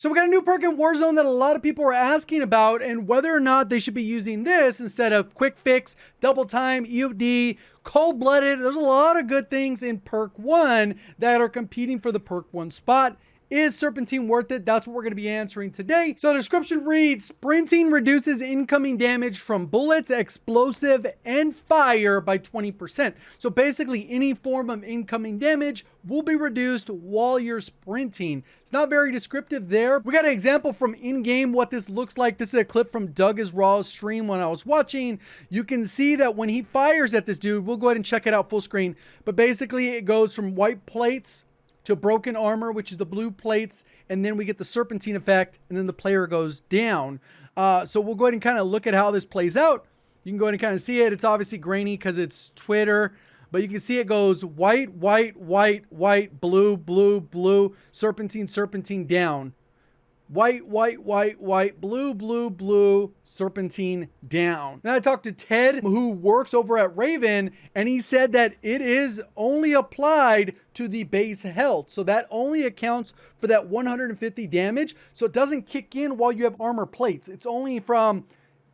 So we got a new perk in Warzone that a lot of people are asking about and whether or not they should be using this instead of Quick Fix, Double Time, EOD, Cold-Blooded. There's a lot of good things in Perk 1 that are competing for the Perk 1 spot. Is Serpentine worth it? That's what we're going to be answering today. So the description reads, sprinting reduces incoming damage from bullets, explosive, and fire by 20%. So basically any form of incoming damage will be reduced while you're sprinting. It's not very descriptive there. We got an example from in-game what this looks like. This is a clip from Doug is Raw's stream when I was watching. You can see that when he fires at this dude, we'll go ahead and check it out full screen. But basically it goes from white plates to broken armor, which is the blue plates, and then we get the serpentine effect, and then the player goes down. So we'll go ahead and kind of look at how this plays out. You can go ahead and kind of see it. It's obviously grainy because it's Twitter, but you can see it goes white, white, white, white, blue, blue, blue, serpentine, serpentine, down. White, white, white, white, blue, blue, blue, serpentine, down. Then I talked to Ted, who works over at Raven, and he said that it is only applied to the base health. So that only accounts for that 150 damage. So it doesn't kick in while you have armor plates. It's only from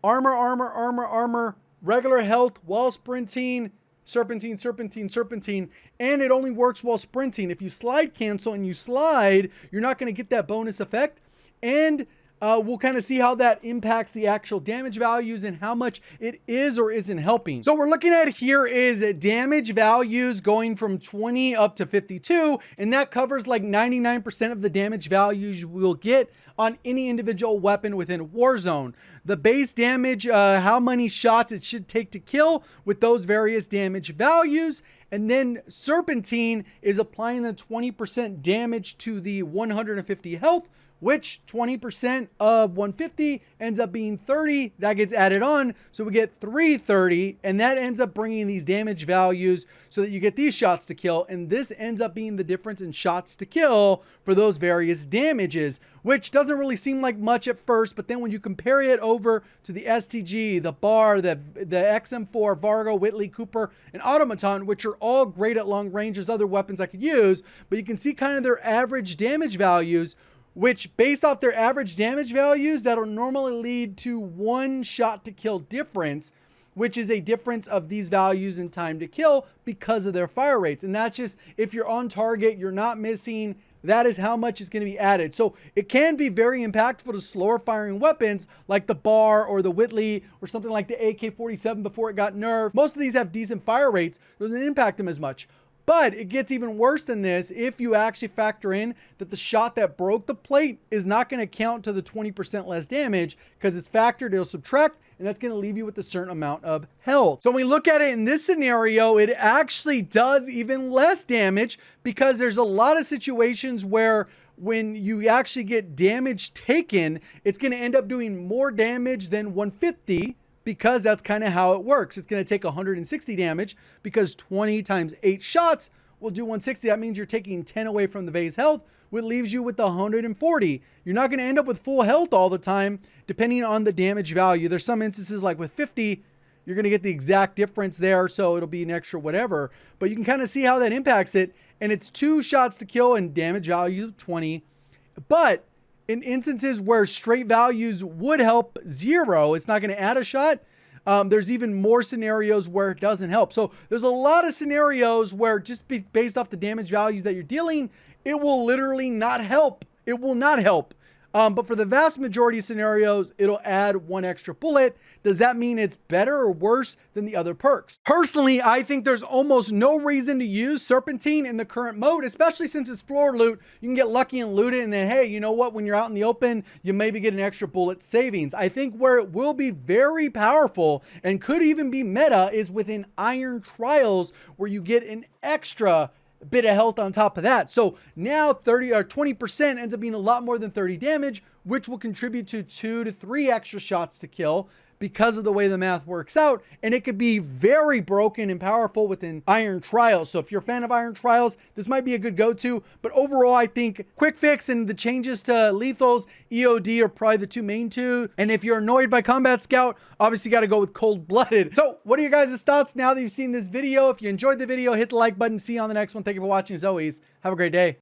armor, armor, armor, armor, regular health while sprinting, serpentine, serpentine, serpentine, and it only works while sprinting. If you slide cancel and you slide, you're not going to get that bonus effect. And we'll kind of see how that impacts the actual damage values and how much it is or isn't helping. So what we're looking at here is damage values going from 20 up to 52, and that covers like 99% of the damage values you will get on any individual weapon within Warzone. The base damage, how many shots it should take to kill with those various damage values. And then Serpentine is applying the 20% damage to the 150 health, which 20% of 150 ends up being 30. That gets added on, so we get 330, and that ends up bringing these damage values so that you get these shots to kill, and this ends up being the difference in shots to kill for those various damages, which doesn't really seem like much at first, but then when you compare it over to the STG, the BAR, the XM4, Vargo, Whitley, Cooper, and Automaton, which are all great at long range, there's other weapons I could use, but you can see kind of their average damage values, which based off their average damage values, that'll normally lead to 1 shot to kill difference, which is a difference of these values in time to kill because of their fire rates. And that's just, if you're on target, you're not missing, that is how much is going to be added. So it can be very impactful to slower firing weapons like the BAR or the Whitley or something like the AK-47 before it got nerfed. Most of these have decent fire rates. It doesn't impact them as much. But it gets even worse than this if you actually factor in that the shot that broke the plate is not going to count to the 20% less damage because it's factored, it'll subtract, and that's going to leave you with a certain amount of health. So when we look at it in this scenario, it actually does even less damage because there's a lot of situations where when you actually get damage taken, it's going to end up doing more damage than 150, because that's kind of how it works. It's going to take 160 damage because 20 times 8 shots will do 160. That means you're taking 10 away from the base health, which leaves you with 140. You're not going to end up with full health all the time, depending on the damage value. There's some instances like with 50, you're going to get the exact difference there, so it'll be an extra whatever. But you can kind of see how that impacts it, and it's 2 shots to kill and damage values of 20. But in instances where straight values would help 0, it's not going to add a shot. There's even more scenarios where it doesn't help. So there's a lot of scenarios where just based off the damage values that you're dealing, it will literally not help. It will not help. But for the vast majority of scenarios, it'll add 1 extra bullet. Does that mean it's better or worse than the other perks? Personally, I think there's almost no reason to use Serpentine in the current mode, especially since it's floor loot. You can get lucky and loot it, and then, hey, you know what? When you're out in the open, you maybe get an extra bullet savings. I think where it will be very powerful and could even be meta is within Iron Trials, where you get an extra bit of health on top of that. So now 30 or 20% ends up being a lot more than 30 damage, which will contribute to 2 to 3 extra shots to kill because of the way the math works out. And it could be very broken and powerful within Iron Trials. So if you're a fan of Iron Trials, this might be a good go-to. But overall, I think Quick Fix and the changes to lethals, EOD are probably the 2 main two. And if you're annoyed by Combat Scout, obviously got to go with Cold-Blooded. So what are your guys' thoughts now that you've seen this video? If you enjoyed the video, hit the like button. See you on the next one. Thank you for watching. As always, have a great day.